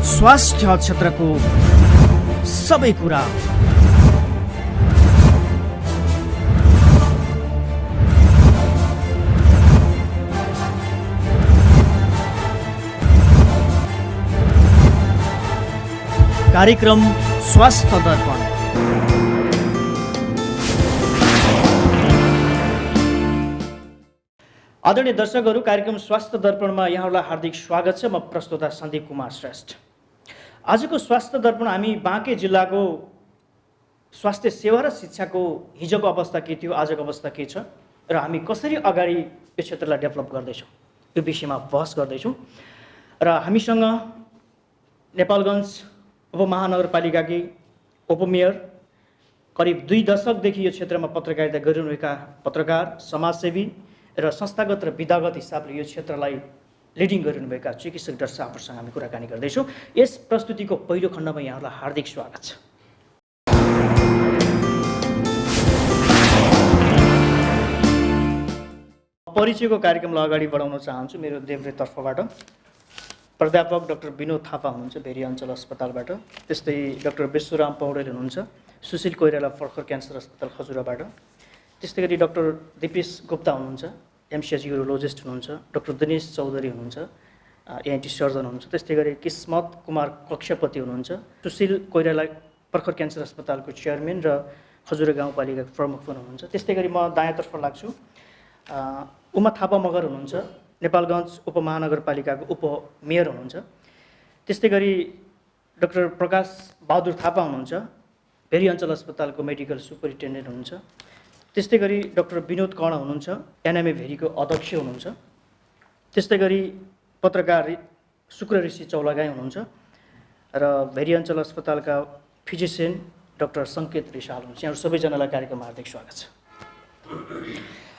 स्वास्थ्य क्षेत्रको सबै कुरा। कार्यक्रम स्वास्थ्य दर्पण। आदरणीय दर्शकहरू, कार्यक्रम स्वास्थ्य दर्पणमा यहाँहरूलाई हार्दिक स्वागत छ। म प्रस्तोता सन्दीप कुमार श्रेष्ठ। आजको स्वास्थ्य दर्पण हामी बाँके जिल्लाको स्वास्थ्य सेवा र शिक्षाको हिजोको अवस्था के थियो, आजको अवस्था के छ र हामी कसरी अगाडि यो क्षेत्रलाई डेभलप गर्दैछौँ, यो विषयमा बहस गर्दैछौँ। र हामीसँग नेपालगञ्ज उपमहानगरपालिकाकी उपमेयर, करिब 2 दशकदेखि यो क्षेत्रमा पत्रकारिता गरिरहेका पत्रकार, समाजसेवी र संस्थागत र विधागत हिसाबले यो क्षेत्रलाई लिडिङ गरिरहेका चिकित्सक डाक्टर साहबहरूसँग हामी कुराकानी गर्दैछौँ। यस प्रस्तुतिको पहिलो खण्डमा यहाँहरूलाई हार्दिक स्वागत छ। परिचयको कार्यक्रमलाई अगाडि बढाउन चाहन्छु। मेरो देब्रेतर्फबाट प्राध्यापक डाक्टर विनोद थापा हुनुहुन्छ भेरी अञ्चल अस्पतालबाट, त्यस्तै डाक्टर विश्वराम पौडेल हुनुहुन्छ सुशील कोइराला पर्खर क्यान्सर अस्पताल खजुराबाट, त्यस्तै गरी डाक्टर दिपेश गुप्ता हुनुहुन्छ एमसिएच युरोलोजिस्ट हुनुहुन्छ, डाक्टर दिनेश चौधरी हुनुहुन्छ एएनटी सर्जन हुनुहुन्छ, त्यस्तै गरी किस्मत कुमार कक्षपति हुनुहुन्छ सुशील कोइराला पर्खर क्यान्सर अस्पतालको चेयरम्यान र खजुरा गाउँपालिकाको प्रमुख पनि हुनुहुन्छ। त्यस्तै गरी म दायाँतर्फ लाग्छु, उमा थापा मगर हुनुहुन्छ नेपालगञ्ज उपमहानगरपालिकाको उपमेयर हुनुहुन्छ, त्यस्तै गरी डाक्टर प्रकाश बहादुर थापा हुनुहुन्छ भेरी अञ्चल अस्पतालको मेडिकल सुपरिन्टेन्डेन्ट हुनुहुन्छ, त्यस्तै गरी डाक्टर विनोद कर्ण हुनुहुन्छ एनएमए भेरीको अध्यक्ष हुनुहुन्छ, त्यस्तै गरी पत्रकार शुक्र ऋषि चौलागाई हुनुहुन्छ र भेरी अञ्चल अस्पतालका फिजिसियन डाक्टर सङ्केत रिसाल हुनुहुन्छ। यहाँहरू सबैजनालाई कार्यक्रममा हार्दिक स्वागत छ।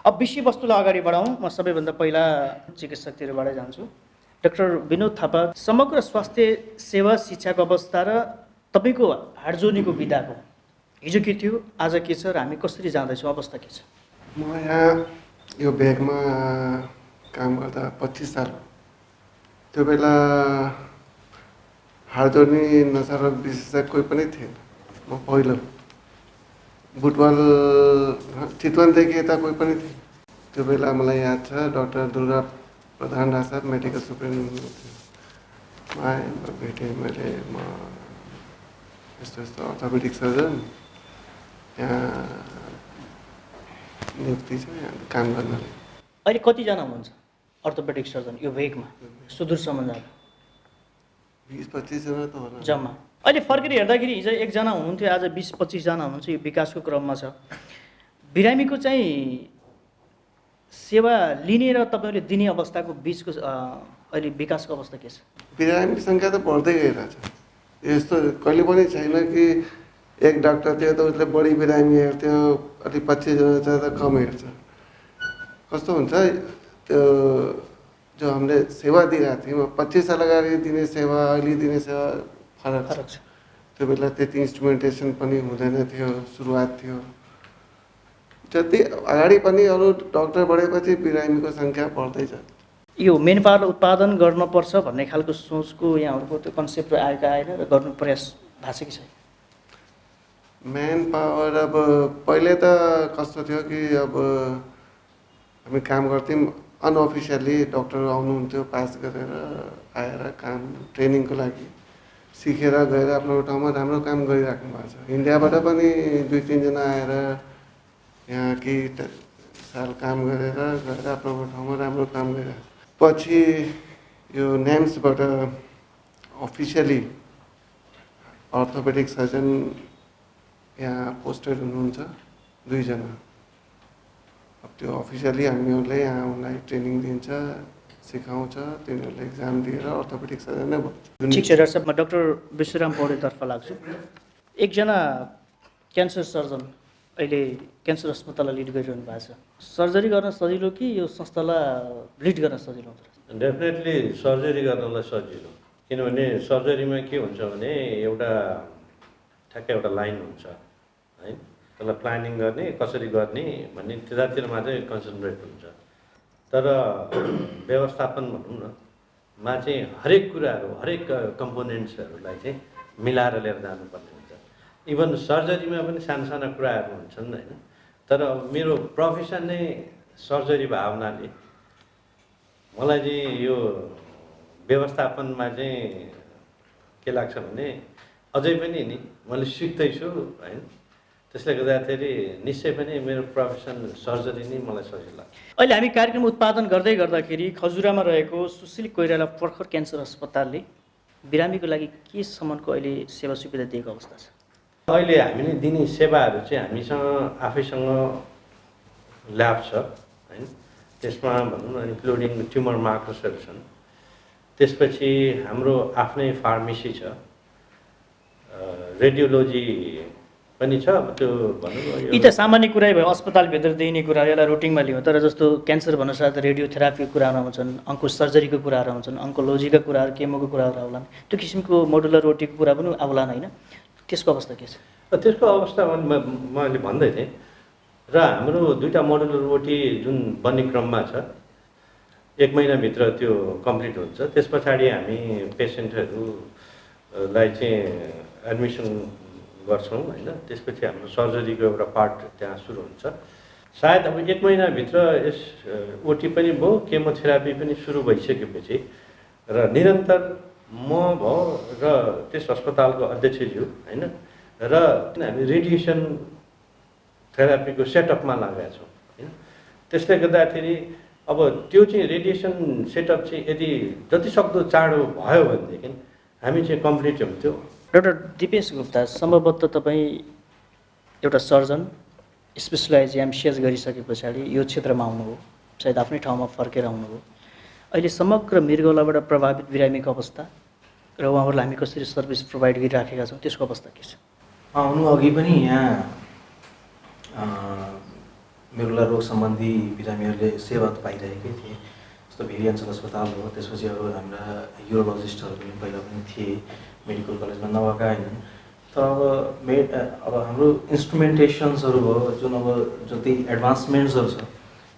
अब विषयवस्तुलाई अगाडि बढाउँ। म सबैभन्दा पहिला चिकित्सकतिरबाटै जान्छु। डाक्टर विनोद थापा, समग्र स्वास्थ्य सेवा शिक्षाको अवस्था र तपाईँको हाड जोड्नेको विधाको हिजो के थियो, आज के छ र हामी कसरी जाँदैछौँ, अवस्था के छ? म यहाँ यो भेगमा काम गर्दा 25 साल, त्यो बेला हाड जोड्ने नसारोग विशेषज्ञ कोही पनि थिएन। म पहिलो, बुटबल चितवनदेखि यता कोही पनि थिएन। त्यो बेला मलाई याद छ डाक्टर दुर्गा प्रधान डाक्टर मेडिकल सुपरिन्टेन्डेन्ट थियो। भेटेँ मैले, म यस्तो यस्तो अर्थोपेडिक सर्जन यहाँ नियुक्ति छ यहाँ काम गर्नलाई। अहिले कतिजना हुनुहुन्छ अर्थोपेडिक सर्जन यो भेगमा सुदूरसम्म जाँदा? 20-25 जना त होला जम्मा। अहिले फर्केर हेर्दाखेरि हिजो एकजना हुनुहुन्थ्यो, आज 20-25 जना हुनुहुन्छ। यो विकासको क्रममा छ। बिरामीको चाहिँ सेवा लिने र तपाईँले दिने अवस्थाको बिचको अहिले विकासको अवस्था के छ? बिरामी सङ्ख्या त बढ्दै गइरहेछ। यस्तो कहिले पनि छैन कि एक डाक्टर थियो त उसले बढी बिरामी हेर्थ्यो, अलि 25 जना छ त कम हेर्छ। कस्तो हुन्छ त्यो जो हामीले सेवा दिइरहेको थियौँ 25 साल अगाडि दिने सेवा अहिले दिने सेवा फरक छ। त्यो बेला त्यति इन्स्ट्रुमेन्टेसन पनि हुँदैन थियो, सुरुवात थियो। जति अगाडि पनि अरू डाक्टर बढेपछि बिरामीको सङ्ख्या बढ्दै जान्छ। यो मेन पावर उत्पादन गर्नुपर्छ भन्ने खालको सोचको यहाँहरूको त्यो कन्सेप्ट आएका आएन र गर्नु प्रयास भएको छ कि छैन? म्यान पावर अब पहिले त कस्तो थियो कि अब हामी काम गर्थ्यौँ अनअफिसियली, डक्टर आउनुहुन्थ्यो पास गरेर आएर काम ट्रेनिङको लागि सिकेर गएर आफ्नो ठाउँमा राम्रो काम गरिराख्नु भएको छ। इन्डियाबाट पनि 2-3 जना आएर यहाँ केही साल काम गरेर गएर आफ्नो ठाउँमा राम्रो काम गरिरहेको छ। पछि यो नेम्सबाट अफिसियली अर्थोपेडिक सर्जन यहाँ पोस्टेड हुनुहुन्छ 2 जना। अब त्यो अफिसियली हामीहरूले यहाँ उनलाई ट्रेनिङ दिन्छ, सिकाउँछ, तिनीहरूले एक्जाम दिएर अर्थोपेडिक सर्जन नै भन्छ। ठिक छ डाक्टर साहब, म डाक्टर विश्वराम पौडेलतर्फ लाग्छु। एकजना क्यान्सर सर्जन अहिले क्यान्सर अस्पताललाई लिड गरिरहनु भएको छ। सर्जरी गर्न सजिलो कि यो संस्थालाई लिड गर्न सजिलो हुन्छ? डेफिनेटली सर्जरी गर्नलाई सजिलो, किनभने सर्जरीमा के हुन्छ भने एउटा ठ्याक्कै एउटा लाइन हुन्छ है, त्यसलाई प्लानिङ गर्ने कसरी गर्ने भन्ने त्यतातिर मात्रै कन्सन्ट्रेट हुन्छ। तर व्यवस्थापन भनौँ न, मा चाहिँ हरेक कुराहरू हरेक कम्पोनेन्ट्सहरूलाई चाहिँ मिलाएर लिएर जानुपर्ने हुन्छ। इभन सर्जरीमा पनि साना साना कुराहरू हुन्छन् होइन, तर मेरो प्रोफेसन नै सर्जरी भएको हुनाले मलाई चाहिँ यो व्यवस्थापनमा चाहिँ के लाग्छ भने अझै पनि नि मैले सिक्दैछु होइन, त्यसले गर्दाखेरि निश्चय पनि मेरो प्रोफेसन सर्जरी नै मलाई सजिलो लाग्छ। अहिले हामी कार्यक्रम उत्पादन गर्दै गर्दाखेरि खजुरामा रहेको सुशील कोइराला पर्खर क्यान्सर अस्पतालले बिरामीको लागि के सम्मको अहिले सेवा सुविधा दिएको अवस्था छ? अहिले हामीले दिने सेवाहरू चाहिँ हामीसँग आफैसँग ल्याब छ होइन, त्यसमा भनौँ न इन्क्लुडिङ ट्युमर मार्कर्सहरू छन्। त्यसपछि हाम्रो आफ्नै फार्मेसी छ, रेडियोलोजी पनि छ। अब त्यो भनौँ यी त सामान्य कुरै भयो, अस्पतालभित्र दिइने कुरा यसलाई रुटिनमा लिउँ। तर जस्तो क्यान्सर भन्नुसाथ रेडियोथेरापीको कुराहरू आउँछन्, अन्को सर्जरीको कुराहरू आउँछन्, अन्कोलोजीका कुराहरू, केमोको कुराहरू आउलान्, त्यो किसिमको मोडुलर रोटीको कुरा पनि आउलान् होइन, त्यसको अवस्था के छ? त्यसको अवस्था मैले भन्दै थिएँ र हाम्रो 2टा मोडुलर रोटी जुन बन्ने क्रममा छ, 1 महिनाभित्र त्यो कम्प्लिट हुन्छ। त्यस पछाडि हामी पेसेन्टहरूलाई चाहिँ एडमिसन गर्छौँ होइन, त्यसपछि हाम्रो सर्जरीको एउटा पार्ट त्यहाँ सुरु हुन्छ। सायद अब 1 महिनाभित्र यस ओटी पनि भयो, केमोथेरापी पनि सुरु भइसकेपछि र निरन्तर म भयो र त्यस अस्पतालको अध्यक्षज्यू होइन र हामी रेडिएसन थेरापीको सेटअपमा लागेका छौँ होइन। त्यसले गर्दाखेरि अब त्यो चाहिँ रेडिएसन सेटअप चाहिँ यदि जतिसक्दो चाँडो भयो भनेदेखि हामी चाहिँ कम्प्लिट हुन्थ्यो। डाक्टर दिपेश गुप्ता, सम्भवतः तपाईँ एउटा सर्जन, स्पेसलाइज एमसिएस गरिसके पछाडि यो क्षेत्रमा आउनुभयो, सायद आफ्नै ठाउँमा फर्केर आउनुभयो। अहिले समग्र मृगौलाबाट प्रभावित बिरामीको अवस्था र उहाँहरूलाई हामी कसरी सर्भिस प्रोभाइड गरिराखेका छौँ त्यसको अवस्था के छ? आउनु अघि पनि यहाँ मृगौला रोग सम्बन्धी बिरामीहरूले सेवा त पाइरहेकै थिए। जस्तो भेरी अञ्चल अस्पताल हो, त्यसपछि अरू हाम्रा युरोलोजिस्टहरू पनि पहिला पनि थिए, मेडिकल कलेजमा नभएका होइनन्। तर अब हाम्रो इन्स्ट्रुमेन्टेसन्सहरू भयो, जुन अब जति एडभान्समेन्ट्सहरू छ,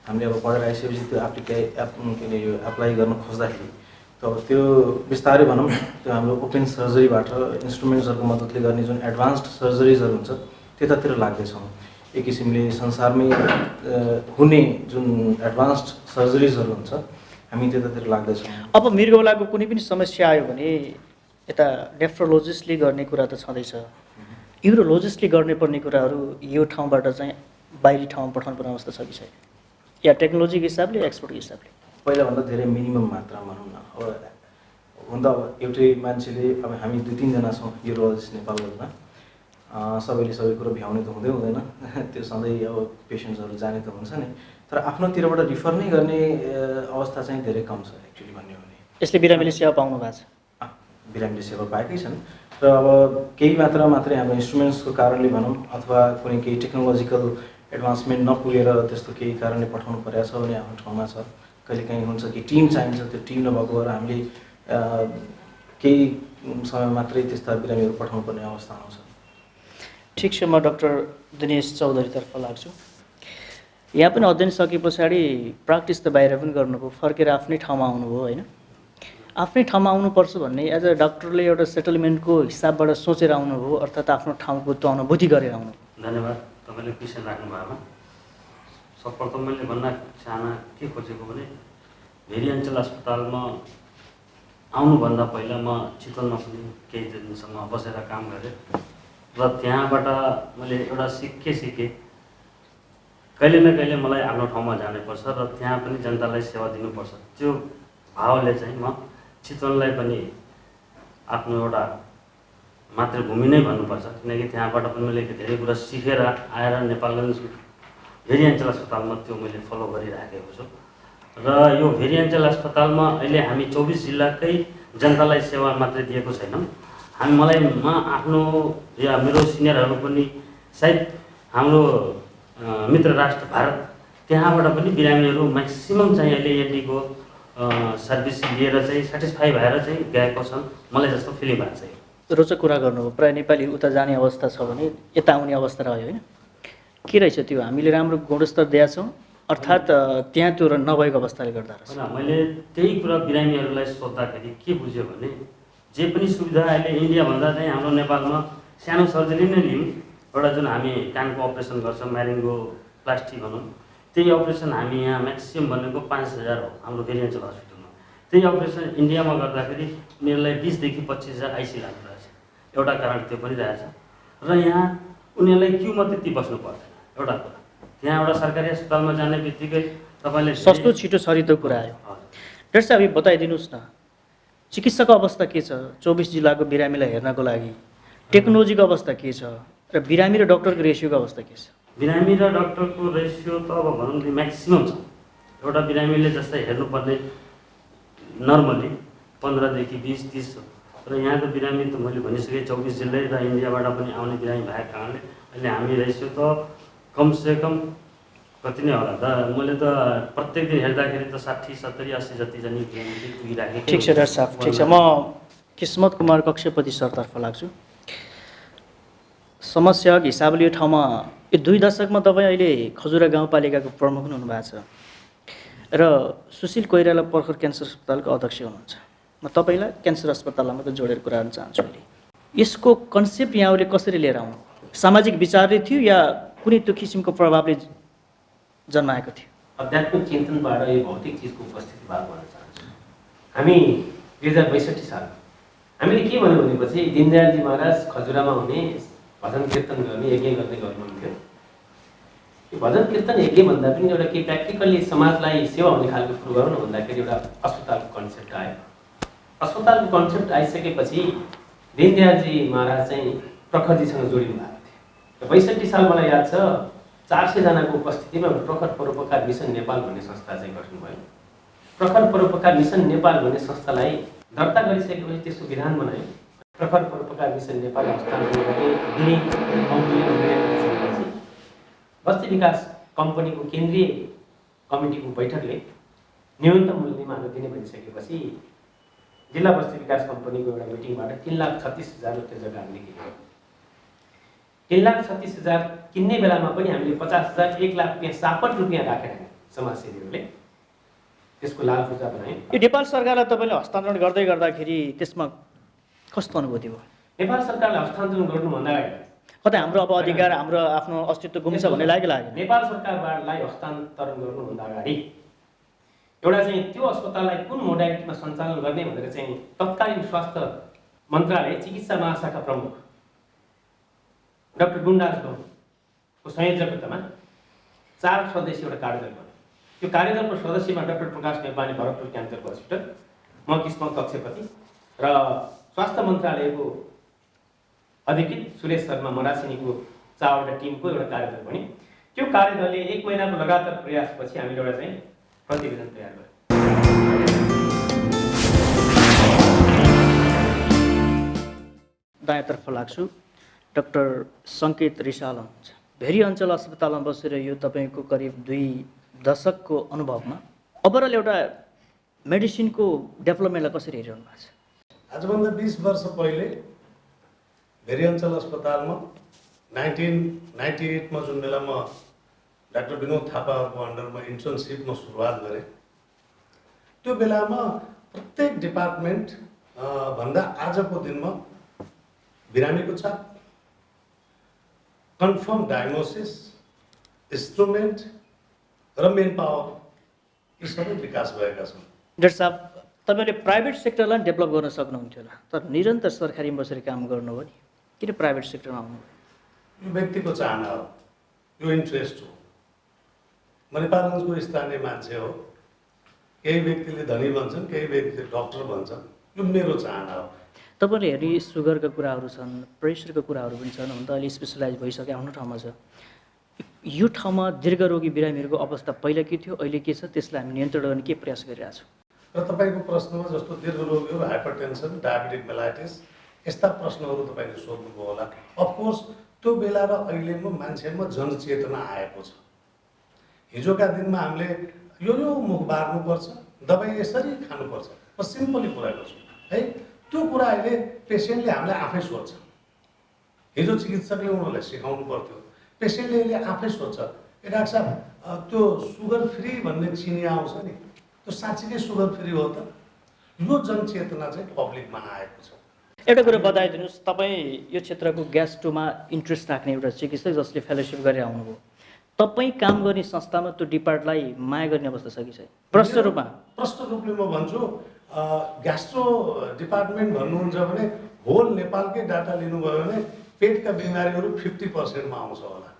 हामीले अब पढेर आइसकेपछि त्यो एप्लाई गर्न खोज्दाखेरि त त्यो बिस्तारै भनौँ त्यो हाम्रो ओपन सर्जरीबाट इन्स्ट्रुमेन्ट्सहरूको मद्दतले गर्ने जुन एडभान्स्ड सर्जरिजहरू हुन्छ त्यतातिर लाग्दैछौँ। एक किसिमले संसारमै हुने जुन एडभान्स्ड सर्जरिजहरू हुन्छ हामी त्यतातिर लाग्दैछौँ। अब मृगौलाको कुनै पनि समस्या आयो भने यता नेफ्रोलोजिस्टले गर्ने कुरा त छँदैछ, युरोलोजिस्टले गर्ने पर्ने कुराहरू यो ठाउँबाट चाहिँ बाहिरी ठाउँमा पठाउनु पर्ने अवस्था छ कि छैन, या टेक्नोलोजीको हिसाबले एक्सपोर्टको हिसाबले? पहिलाभन्दा धेरै मिनिमम मात्रा भनौँ न। अब हुन त अब एउटै मान्छेले अब हामी 2-3 जना छौँ युरोलोजिस्ट नेपालमा, सबैले सबै कुरो भ्याउने त हुँदैन, त्यो सधैँ अब पेसेन्ट्सहरू जाने त हुन्छ नि, तर आफ्नोतिरबाट रिफर नै गर्ने अवस्था चाहिँ धेरै कम छ एक्चुअली भन्ने हो भने। यसले बिरामीले सेवा पाउनु भएको छ? बिरामीले सेवा पाएकै छन् र अब केही मात्रा मात्रै हाम्रो इन्स्ट्रुमेन्ट्सको कारणले भनौँ अथवा कुनै केही टेक्नोलोजिकल एडभान्समेन्ट नपुगेर त्यस्तो केही कारणले पठाउनु परेको छ भने आफ्नो ठाउँमा छ। कहिलेकाहीँ हुन्छ कि टिम चाहिन्छ, त्यो टिम नभएको भएर हामीले केही समय मात्रै त्यस्ता बिरामीहरू पठाउनु पर्ने अवस्था आउँछ। ठिक छ, म डाक्टर दिनेश चौधरीतर्फ लाग्छु। यहाँ पनि अध्ययन सके पछाडि प्र्याक्टिस त बाहिर पनि गर्नुभयो, फर्केर आफ्नै ठाउँमा आउनुभयो होइन। आफ्नै ठाउँमा आउनुपर्छ भन्ने एज अ डाक्टरले एउटा सेटलमेन्टको हिसाबबाट सोचेर आउनुभयो, अर्थात् आफ्नो ठाउँको त्यो अनुभूति गरेर आउनु? धन्यवाद तपाईँले क्वेसन राख्नु भएमा। सर्वप्रथम मैले भन्न के खोजेको भने भेरी अञ्चल अस्पतालमा आउनुभन्दा पहिला म चितवनमा पनि केही दिनसम्म बसेर काम गरेँ र त्यहाँबाट मैले एउटा सिकेँ कहिले न कहिले मलाई आफ्नो ठाउँमा जानुपर्छ र त्यहाँ पनि जनतालाई सेवा दिनुपर्छ। त्यो भावले चाहिँ म चितवनलाई पनि आफ्नो एउटा मातृभूमि नै भन्नुपर्छ, किनकि त्यहाँबाट पनि मैले धेरै कुरा सिकेर आएर नेपालगञ्ज भेरी अञ्चल अस्पतालमा त्यो मैले फलो गरिराखेको छु। र यो भेरी अञ्चल अस्पतालमा अहिले हामी 24 जिल्लाकै जनतालाई सेवा मात्रै दिएको छैनौँ। म आफ्नो या मेरो सिनियरहरू पनि सायद हाम्रो मित्र राष्ट्र भारत त्यहाँबाट पनि बिरामीहरू म्याक्सिमम चाहिँ अहिले एनडीको सर्भिस लिएर चाहिँ सेटिस्फाई भएर चाहिँ गएको छन्, मलाई जस्तो फिलिङ भएको छ। रोचक कुरा गर्नुभयो, प्रायः नेपाली उता जाने अवस्था छ भने यता आउने अवस्था रह्यो होइन, के रहेछ त्यो? हामीले राम्रो गुणस्तर दिएका छौँ अर्थात् त्यहाँ त्यो नभएको अवस्थाले गर्दा रहेछ। होइन, मैले त्यही कुरा बिरामीहरूलाई सोद्धाखेरि के बुझ्यो भने जे पनि सुविधा अहिले इन्डियाभन्दा चाहिँ हाम्रो नेपालमा सानो सर्जरी नै लिउँ, एउटा जुन हामी कानको अपरेसन गर्छौँ म्यारिङ्गो प्लास्टी भनौँ, त्यही अपरेसन हामी यहाँ म्याक्सिमम् भनेको 5,000 हो हाम्रो भेरिएन्चल हस्पिटलमा। त्यही अपरेसन इन्डियामा गर्दाखेरि उनीहरूलाई 20,000 देखि 25,000 आइसी लाग्दो रहेछ। एउटा कारण त्यो पनि रहेछ र यहाँ उनीहरूलाई क्युमा त्यति बस्नु पर्दैन। एउटा कुरा त्यहाँ एउटा सरकारी अस्पतालमा जाने बित्तिकै तपाईँले सस्तो छिटो छरितो कुरा आयो। डाक्टर साहब यो बताइदिनुहोस् न, चिकित्साको अवस्था के छ 24 जिल्लाको बिरामीलाई हेर्नको लागि, टेक्नोलोजीको अवस्था के छ र बिरामी र डक्टरको रेसियोको अवस्था के छ? बिरामी र डक्टरको रेसियो त अब भनौँ न म्याक्सिमम् छ। एउटा बिरामीले जस्तै हेर्नुपर्ने नर्मली 15 देखि 20-30 हो, र यहाँको बिरामी त मैले भनिसकेँ 24 जिल्लै र इन्डियाबाट पनि आउने बिरामी भएको कारणले अहिले हामी रेसियो त कमसेकम कति नै होला त, मैले त प्रत्येक दिन हेर्दाखेरि त 60, 70, 80 जति जनी बिरामी पुगिराखेको। ठिक छ डाक्टर साहब, ठिक छ। म किस्मत कुमार कक्षपति सरतर्फ लाग्छु। समस्याको हिसाबले यो ठाउँमा यो 2 दशकमा तपाईँ अहिले खजुरा गाउँपालिकाको प्रमुख पनि हुनुभएको छ र सुशील कोइराला पर्खर क्यान्सर अस्पतालको अध्यक्ष हुनुहुन्छ। म तपाईँलाई क्यान्सर अस्पताललाई मात्रै जोडेर कुरा गर्न चाहन्छु। अहिले यसको कन्सेप्ट यहाँले कसरी लिएर आउनु? सामाजिक विचारले थियो या कुनै त्यो किसिमको प्रभावले जन्माएको थियो? आध्यात्मिक चिन्तनबाट यो भौतिक चिजको उपस्थिति भएको भन्न चाहन्छु। हामी 2062 साल हामीले के भन्यो भनेपछि दीनदयालजी महाराज खजुरामा हुने भजन कीर्तन गर्ने यज्ञ गर्ने गर्नुहुन्थ्यो। यो भजन कीर्तन यज्ञ भन्दा पनि एउटा के प्र्याक्टिकल्ली समाजलाई सेवा हुने खालको कुरो गरौँ न भन्दाखेरि एउटा अस्पतालको कन्सेप्ट आयो। अस्पतालको कन्सेप्ट आइसकेपछि दीनदयालजी महाराज चाहिँ प्रखरजीसँग जोडिनु भएको थियो। 62 साल मलाई याद छ 400 जनाको उपस्थितिमा प्रखर परोपकार मिसन नेपाल भन्ने संस्था चाहिँ गठन भयो। प्रखर परोपकार मिसन नेपाल भन्ने संस्थालाई दर्ता गरिसकेपछि त्यसको विधान बनायो। प्रखर परोपकार मिसन नेपाल बस्ती विकास कम्पनीको केन्द्रीय कमिटीको बैठकले न्यूनतम मूल्य माग दिने भनिसकेपछि जिल्ला बस्ती विकास कम्पनीको एउटा मिटिङबाट 3,36,000 रुपियाँ जग्गा हामीले किन्यौँ। 3,36,000 किन्ने बेलामा पनि हामीले 50,000 1 लाख रुपियाँ 60 रुपियाँ राखेर समाजसेवीहरूले त्यसको लाल पूर्जा बनायौँ। यो नेपाल सरकारलाई तपाईँले हस्तान्तरण गर्दै गर्दाखेरि त्यसमा कस्तो अनुभूति भयो? नेपाल सरकारले हस्तान्तरण गर्नुभन्दा अगाडि कतै हाम्रो अब अधिकार हाम्रो आफ्नो अस्तित्व गुम्छ भन्ने लाग्यो? नेपाल सरकारलाई हस्तान्तरण गर्नुभन्दा अगाडि एउटा चाहिँ त्यो अस्पताललाई कुन मोडालिटीमा सञ्चालन गर्ने भनेर चाहिँ तत्कालीन स्वास्थ्य मन्त्रालय चिकित्सा महाशाखा प्रमुख डाक्टर गुणराज गौडको संयोजकतामा 4 सदस्यीय एउटा कार्यदल बन्यो। त्यो कार्यदलको सदस्यमा डाक्टर प्रकाश नेपाली भरतपुर क्यान्सरको हस्पिटल, म किस्मत कक्षपति र स्वास्थ्य मन्त्रालयको अधिकृत सुरेश शर्मा मरासिनीको 4वटा टिमको एउटा कार्यदल बन्यो। त्यो कार्यदलले 1 महिनाको लगातार प्रयासपछि हामीले एउटा चाहिँ प्रतिवेदन तयार गर्यो। दायाँतर्फ लाग्छु। डाक्टर सङ्केत रिसाल हुनुहुन्छ। भेरी अञ्चल अस्पतालमा बसेर यो तपाईँको करिब 2 दशकको अनुभवमा ओभरअल एउटा मेडिसिनको डेभलपमेन्टलाई कसरी हेरिरहनु भएको छ? आजभन्दा 20 वर्ष पहिले भेरी अञ्चल अस्पतालमा 1998 मा जुन बेला म डाक्टर विनोद थापाको अन्डरमा इन्टर्नसिपमा सुरुवात गरेँ, त्यो बेलामा प्रत्येक डिपार्टमेन्ट भन्दा आजको दिनमा बिरामीको चाप, कन्फर्म डायग्नोसिस, इन्स्ट्रुमेन्ट र मेन पावर यी सबै विकास भएका छन्। डाक्टर साहब, तपाईँले प्राइभेट सेक्टरलाई डेभलप गर्न सक्नुहुन्थ्यो होला, तर निरन्तर सरकारीमा बसेर काम गर्नुभयो नि, किन प्राइभेट सेक्टरमा आउनुभयो? यो व्यक्तिको चाहना हो, यो इन्ट्रेस्ट हो। म नेपालगञ्जको स्थानीय मान्छे हो। केही व्यक्तिले धनी भन्छन्, केही व्यक्तिले डक्टर भन्छन्, यो मेरो चाहना हो। तपाईँले हेर्ने सुगरका कुराहरू छन्, प्रेसरका कुराहरू पनि छन्, हुन त अहिले स्पेसलाइज भइसक्यो, आफ्नो ठाउँमा छ। यो ठाउँमा दीर्घरोगी बिरामीहरूको अवस्था पहिला के थियो, अहिले के छ, त्यसलाई हामी नियन्त्रण गर्ने के प्रयास गरिरहेछौँ? र तपाईँको प्रश्नमा जस्तो दीर्घरोगीहरू, हाइपरटेन्सन, डायबिटिक मेलाइटिस यस्ता प्रश्नहरू तपाईँले सोध्नुभयो होला। अफकोर्स त्यो बेला र अहिलेको मान्छेमा जनचेतना आएको छ। हिजोका दिनमा हामीले यो मुख बार्नुपर्छ, दबाई यसरी खानुपर्छ, म सिम्पली कुरा गर्छु है। त्यो कुरा अहिले पेसेन्टले हामीलाई आफै सोध्छ। हिजो चिकित्सकले उनीहरूलाई सिकाउनु पर्थ्यो, पेसेन्टले अहिले आफै सोध्छ। ए डाक्टर साहब त्यो सुगर फ्री भन्ने चिनी आउँछ नि, त्यो साँच्चीकै सुगर फ्री हो त? यो जनचेतना चाहिँ पब्लिकमा आएको छ। एउटा कुरा बताइदिनुहोस्, तपाईँ यो क्षेत्रको ग्यास्ट्रोमा इन्ट्रेस्ट राख्ने एउटा चिकित्सक जसले फेलोसिप गरेर आउनुभयो, तपाईँ काम गर्ने संस्थामा त्यो डिपार्टलाई माया गर्ने अवस्था छ कि छैन? प्रष्ट रूपमा म भन्छु, ग्यास्ट्रो डिपार्टमेन्ट भन्नुहुन्छ भने होल नेपालकै डाटा लिनुभयो भने पेटका बिमारीहरू 50% आउँछ होला।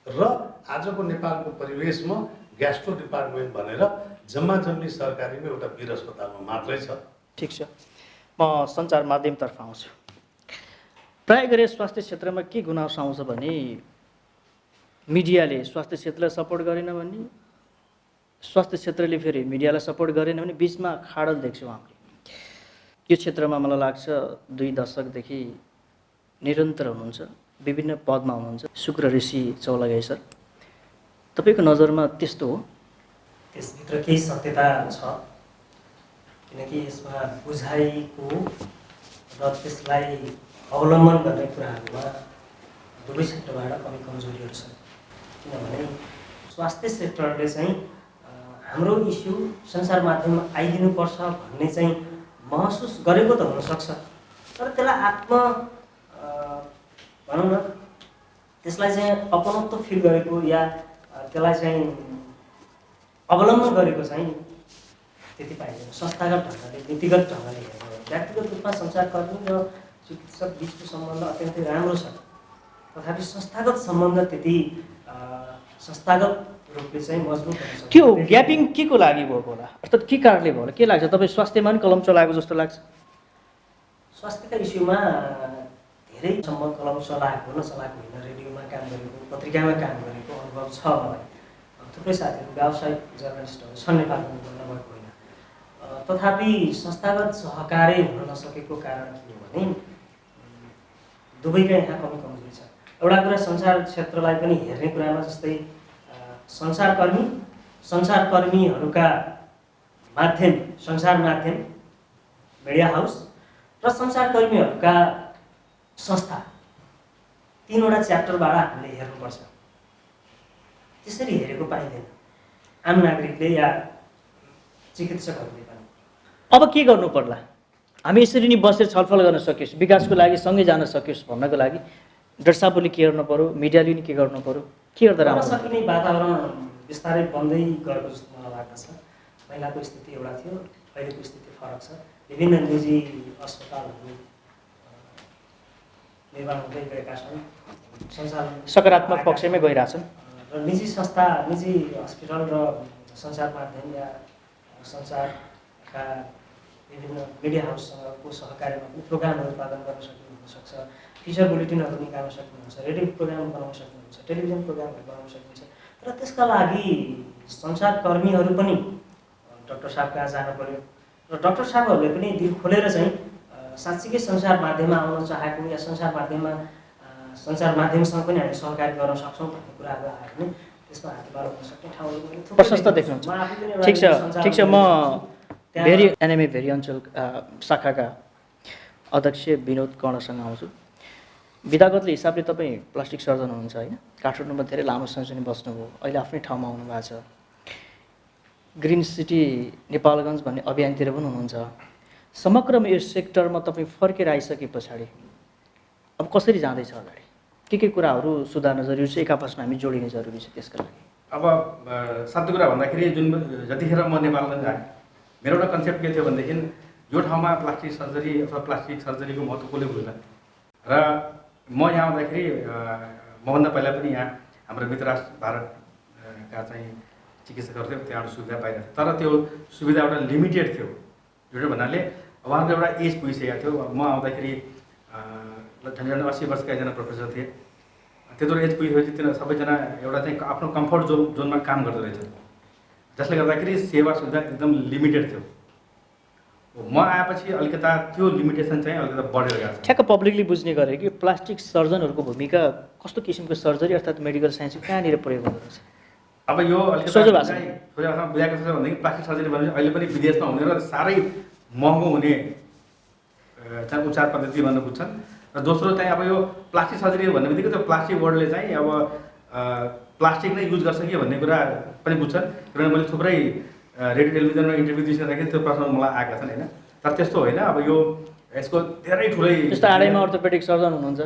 र आजको नेपालको परिवेशमा ग्यास्ट्रो डिपार्टमेन्ट भनेर जम्मा जम्मी सरकारीमा एउटा वीर अस्पतालमा मात्रै छ। ठिक छ, म सञ्चार माध्यमतर्फ आउँछु। प्राय गरी स्वास्थ्य क्षेत्रमा के गुनासो आउँछ भने मिडियाले स्वास्थ्य क्षेत्रलाई सपोर्ट गरेन भने, स्वास्थ्य क्षेत्रले फेरि मिडियालाई सपोर्ट गरेन भने बिचमा खाडल देख्छौँ हामीले। यो क्षेत्रमा मलाई लाग्छ 2 दशकदेखि निरन्तर हुनुहुन्छ, विभिन्न पदमा हुनुहुन्छ। शुक्र ऋषि चौलागाई सर, तपाईँको नजरमा त्यस्तो हो? त्यसभित्र केही सत्यता छ, किनकि यसमा बुझाइको र त्यसलाई अवलम्बन गर्ने कुराहरूमा दुवै क्षेत्रबाट कमी कमजोरीहरू छन्। किनभने स्वास्थ्य सेक्टरले चाहिँ हाम्रो इस्यु संसार माध्यममा आइदिनुपर्छ भन्ने चाहिँ महसुस गरेको त हुनसक्छ, तर त्यसलाई भनौँ न, त्यसलाई चाहिँ अपनत्व फिल गरेको या त्यसलाई चाहिँ अवलम्बन गरेको चाहिँ त्यति पाइँदैन। संस्थागत ढङ्गले, नीतिगत ढङ्गले हेर्नु, व्यक्तिगत रूपमा सञ्चारकर्मी र चिकित्सक बिचको सम्बन्ध अत्यन्तै राम्रो छ, तथापि संस्थागत सम्बन्ध त्यति संस्थागत रूपले चाहिँ मजबुत हुन सक्छ। त्यो ग्यापिङ के को लागि भएको होला, अर्थात् के कारणले भयो होला? के लाग्छ तपाईँ स्वास्थ्यमा पनि कलम चलाएको जस्तो लाग्छ? स्वास्थ्यका इस्युमा धेरैसम्म कलम चलाएको नचलाएको होइन, रेडियोमा काम गरेको, पत्रिकामा काम गरेको अनुभव छ मलाई। थुप्रै साथीहरू व्यावसायिक जर्नलिस्टहरू छन् नेपालमा, नभएको होइन। तथापि संस्थागत सहकार्य हुन नसकेको कारण के हो भने दुवैका यहाँ कमी कमजोरी छ। एउटा कुरा सञ्चार क्षेत्रलाई पनि हेर्ने कुरामा, जस्तै सञ्चारकर्मीहरूका माध्यम, सञ्चार माध्यम, मिडिया हाउस र सञ्चारकर्मीहरूका संस्था, 3वटा च्याप्टरबाट हामीले हेर्नुपर्छ। त्यसरी हेरेको पाइँदैन आम नागरिकले या चिकित्सकहरूले पनि। अब के गर्नु पर्ला? हामी यसरी नै बसेर छलफल गर्न सकियोस्, विकासको लागि सँगै जान सकियोस् भन्नको लागि डाक्टर साहबले के गर्नु पर्यो, मिडियाले नि के गर्नु पर्यो, के गर्दा राम्रो हुन्छ? सकिने वातावरण बिस्तारै बन्दै गएको जस्तो मलाई लाग्दछ। पहिलाको स्थिति एउटा थियो, अहिलेको स्थिति फरक छ। विभिन्न निजी अस्पतालहरू निर्माण हुँदै गएका छन्, सञ्चालन सकारात्मक पक्षमै गइरहेछन् र निजी संस्था, निजी हस्पिटल र सञ्चार माध्यम या सञ्चारका विभिन्न मिडिया हाउससँगको सहकार्यमा पनि प्रोग्रामहरू उत्पादन गर्न सकिनु हुनसक्छ, फिचर बुलेटिनहरू निकाल्न सक्नुहुन्छ, रेडियो प्रोग्राम बनाउन सक्नुहुन्छ, टेलिभिजन प्रोग्रामहरू बनाउन सकिन्छ। तर त्यसका लागि सञ्चारकर्मीहरू पनि डाक्टर साहब कहाँ जानु पर्यो र डाक्टर साहबहरूले पनि दिल खोलेर चाहिँ साँच्चीकै सञ्चार माध्यममा आउन चाहेको या सञ्चार माध्यमसँग पनि हामी सहकारी गर्न सक्छौँ भन्ने कुराहरू आयो भने त्यसमा हातबार हुन सक्ने ठाउँहरू प्रशस्त देख्नुहुन्छ। ठिक छ, म एनएमए भेरी अञ्चल शाखाका अध्यक्ष विनोद कर्णसँग आउँछु। विधागतले हिसाबले तपाईँ प्लास्टिक सर्जन हुनुहुन्छ होइन? काठमाडौँमा धेरै लामो समयसम्म बस्नुभयो, अहिले आफ्नै ठाउँमा आउनु भएको छ। ग्रिन सिटी नेपालगञ्ज भन्ने अभियानतिर पनि हुनुहुन्छ। समग्रमा यो सेक्टरमा तपाईँ फर्केर आइसके पछाडि अब कसरी जाँदैछ अगाडि? के कुराहरू सुधार्न जरुरी छ, एक आपसमा हामी जोडिने जरुरी छ त्यसका लागि? अब सत्य कुरा भन्दाखेरि जतिखेर म नेपालगञ्ज आएँ, मेरो एउटा कन्सेप्ट के थियो भनेदेखि यो ठाउँमा प्लास्टिक सर्जरी अथवा प्लास्टिक सर्जरीको महत्त्व कसले बुझ्ला। र म यहाँ आउँदाखेरि मभन्दा पहिला पनि यहाँ हाम्रो मित्रराष्ट्र भारतका चाहिँ चिकित्सकहरू थियो, त्यहाँबाट सुविधा पाइरहेको थियो। तर त्यो सुविधा एउटा लिमिटेड थियो। लिमिटेड भन्नाले उहाँहरूको एउटा एज पुगिसकेको थियो। म आउँदाखेरि झन्डै 80 वर्षका एकजना प्रोफेसर थिए। त्यत्रो एज पुगिसकेपछि तिनीहरू सबैजना एउटा चाहिँ आफ्नो कम्फर्ट जोनमा काम गर्दो रहेछ, जसले गर्दाखेरि सेवा सुविधा एकदम लिमिटेड थियो। म आएपछि अलिकता त्यो लिमिटेसन चाहिँ अलिकता बढेर गएको छ। ठ्याक्क पब्लिकली बुझ्ने गरे कि प्लास्टिक सर्जनहरूको भूमिका कस्तो किसिमको सर्जरी अर्थात् मेडिकल साइन्स कहाँनिर प्रयोग हुँदो रहेछ? अब यो अलिकति बुझाएको छ भनेदेखि प्लास्टिक सर्जरी भने अहिले पनि विदेशमा हुने र साह्रै महँगो हुने चाहिँ उपचार पद्धति भनेर बुझ्छन्। र दोस्रो चाहिँ अब यो प्लास्टिक सर्जरी भन्ने बित्तिकै त्यो प्लास्टिक वर्डले चाहिँ अब प्लास्टिक नै युज गर्छ कि भन्ने कुरा पनि बुझ्छन्। किनभने मैले थुप्रै रेडियो टेलिभिजनमा इन्टरभ्यू दिइसक्दाखेरि त्यो प्रश्न मलाई आएका छन् होइन। तर त्यस्तो होइन, अब यो यसको धेरै ठुलै जस्तो आडैमा अर्थोपेडिक सर्जन हुनुहुन्छ,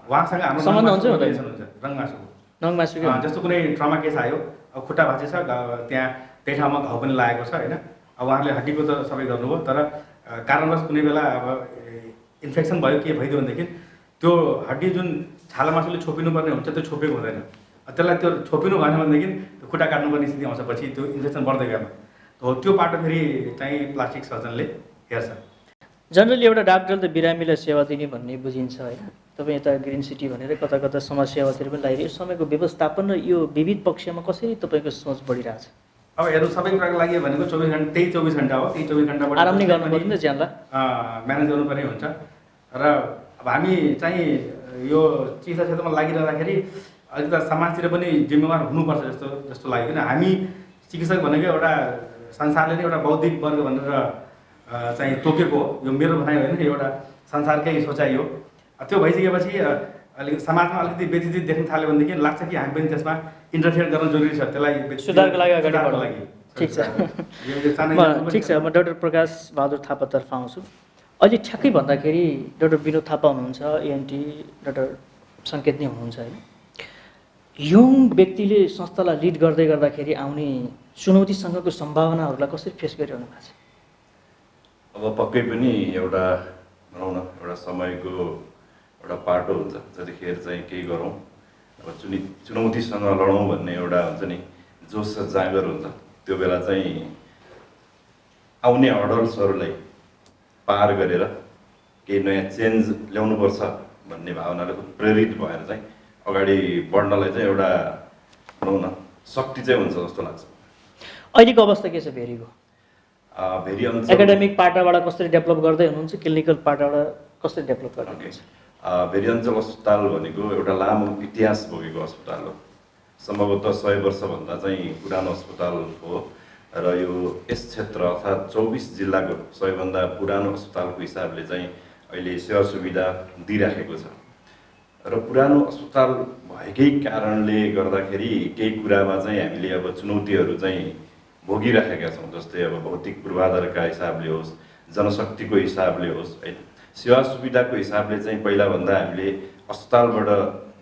उहाँसँग हाम्रो सम्बन्ध हुन्छ रिलेसन हुन्छ रङमासुको। नङमासुको जस्तो कुनै ट्रमा केस आयो, अब खुट्टा भाँचेछ, त्यहाँ त्यही ठाउँमा घाउ पनि लागेको छ होइन। अब उहाँहरूले हड्डीको त सबै गर्नुभयो, तर कारणवश कुनै बेला अब इन्फेक्सन भयो के भइदियो भनेदेखि त्यो हड्डी जुन छाला मासुले छोपिनुपर्ने हुन्छ त्यो छोपेको हुँदैन। त्यसलाई त्यो छोपिनु भएन भनेदेखि त्यो खुट्टा काट्नुपर्ने स्थिति आउँछ पछि त्यो इन्फेक्सन बढ्दै गएमा। त्यो पाटो फेरि चाहिँ प्लास्टिक सर्जनले हेर्छ। जनरली एउटा डाक्टरले त बिरामीलाई सेवा दिने भन्ने बुझिन्छ होइन। तपाईँ यता ग्रिन सिटी भनेर कता कता समाज सेवातिर पनि लागिरह्यो। समयको व्यवस्थापन र यो विविध पक्षमा कसरी तपाईँको सोच बढिरहेछ? अब हेर्नु, सबै कुराको लागि भनेको 24 घन्टा, त्यही 24 घन्टा हो। त्यही 24 घन्टाबाट आराम नै गर्नु पर्यो नि त ज्यानलाई, म्यानेज गर्नुपर्ने हुन्छ। र अब हामी चाहिँ यो चिकित्सा क्षेत्रमा लागिरहँदाखेरि अलिकति समाजतिर पनि जिम्मेवार हुनुपर्छ जस्तो लाग्यो। किन हामी चिकित्सक भनेको एउटा संसारले नै एउटा बौद्धिक वर्ग भनेर चाहिँ तोकेको हो। यो मेरो भनाइ होइन, एउटा संसारकै सोचाइ हो। त्यो भइसकेपछि अलिक समाजमा अलिकति व्यथित देख्न थाल्यो भनेदेखि लाग्छ कि हामी पनि त्यसमा इन्टरफेयर गर्न जरुरी छ, त्यसलाई सुधारको लागि अगाडि बढ्नको लागि। ठिक छ, ठिक छ। म डाक्टर प्रकाश बहादुर थापातर्फ आउँछु। अहिले ठ्याक्कै भन्दाखेरि डाक्टर विनोद थापा हुनुहुन्छ, एएनटी डाक्टर सङ्केत नै हुनुहुन्छ होइन। यङ व्यक्तिले संस्थालाई लिड गर्दै गर्दाखेरि आउने चुनौतीसँगको सम्भावनाहरूलाई कसरी फेस गरिरहनु भएको छ? अब पक्कै पनि एउटा भनौँ न एउटा समयको एउटा पाटो हुन्छ, जतिखेर चाहिँ केही गरौँ, अब चुनौतीसँग लडौँ भन्ने एउटा हुन्छ नि जोस र जाँगर हुन्छ। त्यो बेला चाहिँ आउने हर्डल्सहरूलाई पार गरेर केही नयाँ चेन्ज ल्याउनुपर्छ भन्ने भावनाले प्रेरित भएर चाहिँ अगाडि बढ्नलाई चाहिँ एउटा भनौँ न शक्ति चाहिँ हुन्छ जस्तो लाग्छ। अहिलेको अवस्था के छ भेरीको? भेरी अञ्चल एकाडेमिक पाटाबाट कसरी डेभलप गर्दै हुनुहुन्छ, क्लिनिकल पाटाबाट कसरी डेभलप गर्दै हुनुहुन्छ? भेरी अञ्चल अस्पताल भनेको एउटा लामो इतिहास बोकेको अस्पताल हो। सम्भवतः 100 वर्षभन्दा चाहिँ पुरानो अस्पताल हो र यो यस क्षेत्र अर्थात् 24 जिल्लाको सबैभन्दा पुरानो अस्पतालको हिसाबले चाहिँ अहिले सेवा सुविधा दिइराखेको छ। र पुरानो अस्पताल भएकै कारणले गर्दाखेरि केही कुरामा चाहिँ हामीले अब चुनौतीहरू चाहिँ भोगिराखेका छौँ। जस्तै अब भौतिक पूर्वाधारका हिसाबले होस्, जनशक्तिको हिसाबले होस् होइन, सेवा सुविधाको हिसाबले चाहिँ पहिलाभन्दा हामीले अस्पतालबाट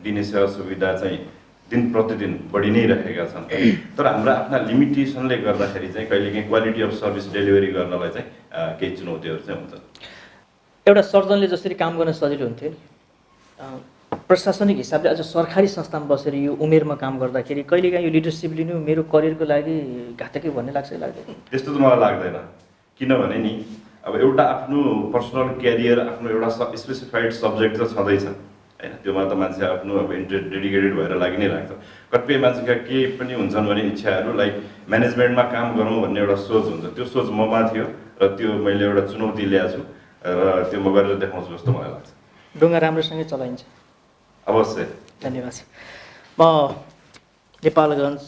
दिने सेवा सुविधा चाहिँ दिन प्रतिदिन बढी नै रहेका छन्। तर हाम्रा आफ्ना लिमिटेसनले गर्दाखेरि चाहिँ कहिलेकाहीँ क्वालिटी अफ सर्भिस डेलिभरी गर्नलाई चाहिँ केही चुनौतीहरू चाहिँ हुन्छन्। एउटा सर्जनले जसरी काम गर्न सजिलो हुन्थ्यो नि, प्रशासनिक हिसाबले अझ सरकारी संस्थामा बसेर यो उमेरमा काम गर्दाखेरि कहिलेकाहीँ यो लिडरसिप लिनु मेरो करियरको लागि घातकै भन्ने लाग्छ लाग्दैन? त्यस्तो त मलाई लाग्दैन। किनभने नि अब एउटा आफ्नो पर्सनल क्यारियर, आफ्नो एउटा स्पेसिफाइड सब्जेक्ट त छँदैछ होइन। त्योमा त मान्छे आफ्नो अब डेडिकेटेड भएर लागि नै लाग्छ। कतिपय मान्छेका के पनि हुन्छन् भने इच्छाहरू लाइक म्यानेजमेन्टमा काम गरौँ भन्ने एउटा सोच हुन्छ। त्यो सोच ममा थियो र त्यो मैले एउटा चुनौती ल्याएको छु र त्यो म गरेर देखाउँछु जस्तो मलाई लाग्छ। ढुङ्गा राम्रोसँगै चलाइन्छ? अवश्य। धन्यवाद। म नेपालगञ्ज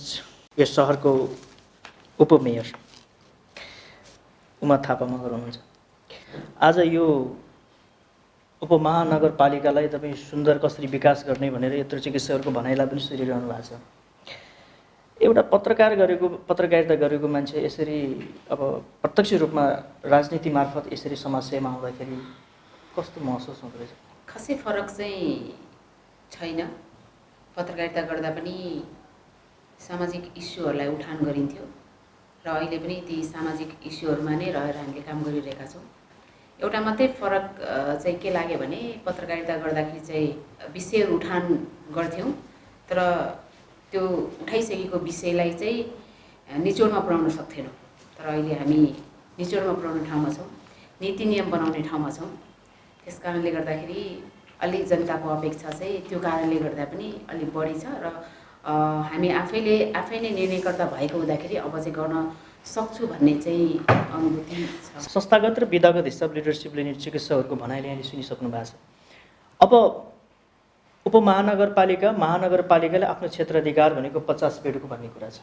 यो सहरको उपमेयर उमा थापा मगर हुनुहुन्छ। आज यो उपमहानगरपालिकालाई तपाईँ सुन्दर कसरी विकास गर्ने भनेर यत्रो चिकित्सकहरूको भनाइलाई पनि सुनिरहनु भएको छ। एउटा पत्रकारिता गरेको मान्छे यसरी अब प्रत्यक्ष रूपमा राजनीति मार्फत यसरी समस्यामा आउँदाखेरि कस्तो महसुस हुँदो रहेछ? खासै फरक चाहिँ छैन। पत्रकारिता गर्दा पनि सामाजिक इस्युहरूलाई उठान गरिन्थ्यो र अहिले पनि ती सामाजिक इस्युहरूमा नै रहेर हामीले काम गरिरहेका छौँ। एउटा मात्रै फरक चाहिँ के लाग्यो भने पत्रकारिता गर्दाखेरि चाहिँ विषयहरू उठान गर्थ्यौँ, तर त्यो उठाइसकेको विषयलाई चाहिँ निचोडमा पुर्याउन सक्थेनौँ। तर अहिले हामी निचोडमा पुर्याउने ठाउँमा छौँ, नीति नियम बनाउने ठाउँमा छौँ। त्यस कारणले गर्दाखेरि अलिक जनताको अपेक्षा चाहिँ त्यो कारणले गर्दा पनि अलिक बढी छ र हामी आफै नै निर्णयकर्ता भएको हुँदाखेरि अब चाहिँ गर्न सक्छु भन्ने चाहिँ अनुभूति छ। संस्थागत र विधागत हिसाब लिडरसिप लिने चिकित्सकहरूको भनाइले यहाँले सुनिसक्नु भएको छ। अब महानगरपालिकाले आफ्नो क्षेत्राधिकार भनेको 50 बेडको भन्ने कुरा छ।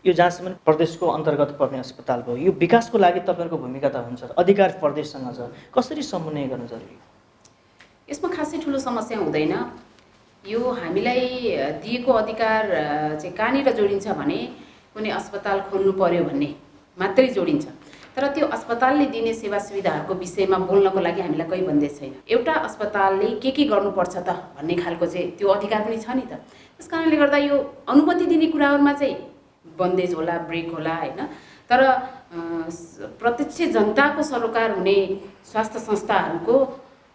यो जहाँसम्म प्रदेशको अन्तर्गत पर्ने अस्पताल भयो, यो विकासको लागि तपाईँहरूको भूमिका त हुन्छ, अधिकार प्रदेशसँग छ, कसरी समन्वय गर्न जरुरी हो? यसमा खासै ठुलो समस्या हुँदैन। यो हामीलाई दिएको अधिकार चाहिँ कहाँनिर जोडिन्छ भने कुनै अस्पताल खोल्नु पर्यो भन्ने मात्रै जोडिन्छ। तर त्यो अस्पतालले दिने सेवा सुविधाहरूको विषयमा बोल्नको लागि हामीलाई कोही बन्देज छैन। एउटा अस्पतालले के गर्नुपर्छ त भन्ने खालको चाहिँ त्यो अधिकार पनि छ नि त। त्यस कारणले गर्दा यो अनुमति दिने कुराहरूमा चाहिँ बन्देज होला, ब्रेक होला होइन। तर प्रत्यक्ष जनताको सरोकार हुने स्वास्थ्य संस्थाहरूको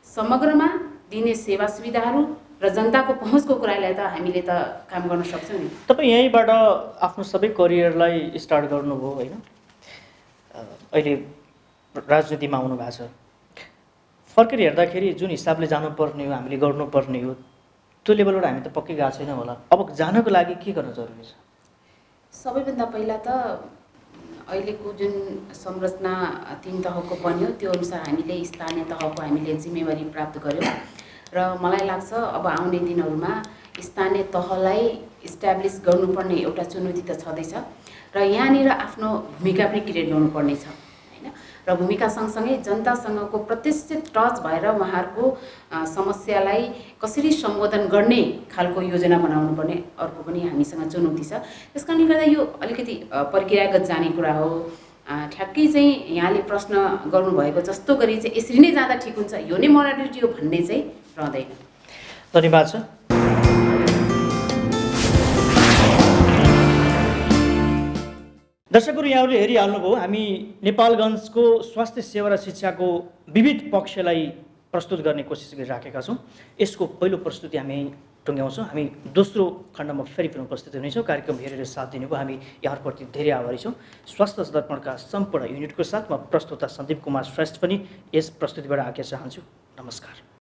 समग्रमा दिने सेवा सुविधाहरू र जनताको पहुँचको कुरालाई त हामीले त काम गर्न सक्छौँ नि। तपाईँ यहीँबाट आफ्नो सबै करियरलाई स्टार्ट गर्नुभयो होइन, अहिले राजनीतिमा आउनु भएको छ। फर्केर हेर्दाखेरि जुन हिसाबले जानुपर्ने हो, हामीले गर्नुपर्ने हो, त्यो लेभलबाट हामी त पक्कै गएको छैनौँ होला। अब जानको लागि के गर्न जरुरी छ? सबैभन्दा पहिला त अहिलेको जुन संरचना 3 तहको बन्यो त्यो अनुसार हामीले स्थानीय तहको हामीले जिम्मेवारी प्राप्त गर्यौँ र मलाई लाग्छ अब आउने दिनहरूमा स्थानीय तहलाई इस्टाब्लिस गर्नुपर्ने एउटा चुनौती त छँदैछ र यहाँनिर आफ्नो भूमिका पनि क्रिएट गर्नुपर्ने छ होइन। र भूमिका सँगसँगै जनतासँगको प्रत्यक्ष टच भएर उहाँहरूको समस्यालाई कसरी सम्बोधन गर्ने खालको योजना बनाउनु पर्ने अर्को पनि हामीसँग चुनौती छ। त्यस कारणले गर्दा यो अलिकति प्रक्रियागत जाने कुरा हो। ठ्याक्कै चाहिँ यहाँले प्रश्न गर्नुभएको जस्तो गरी चाहिँ यसरी नै जाँदा ठिक हुन्छ, यो नै मोरालिटी हो भन्ने चाहिँ रहँदैन। धन्यवाद छ। दर्शकहरू, यहाँहरूले हेरिहाल्नुभयो, हामी नेपालगञ्जको स्वास्थ्य सेवा र शिक्षाको विविध पक्षलाई प्रस्तुत गर्ने कोसिस गरिराखेका छौँ। यसको पहिलो प्रस्तुति हामी टुङ्ग्याउँछौँ। हामी दोस्रो खण्डमा फेरि पनि उपस्थित हुनेछौँ। कार्यक्रम हेरेर साथ दिनुभयो, हामी यहाँहरूप्रति धेरै आभारी छौँ। स्वास्थ्य दर्पणका सम्पूर्ण युनिटको साथ म प्रस्तुता सन्दीप कुमार श्रेष्ठ पनि यस प्रस्तुतिबाट आज्ञा चाहन्छु। नमस्कार।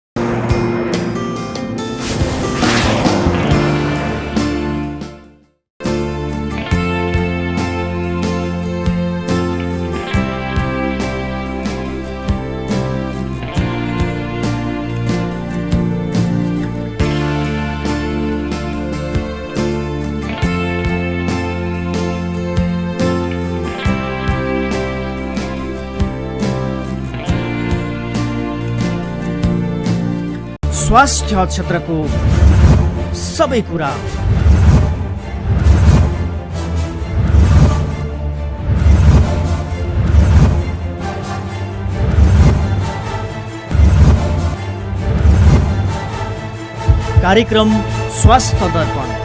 स्वास्थ्य क्षेत्रको सबै कुरा कार्यक्रम स्वास्थ्य दर्पण।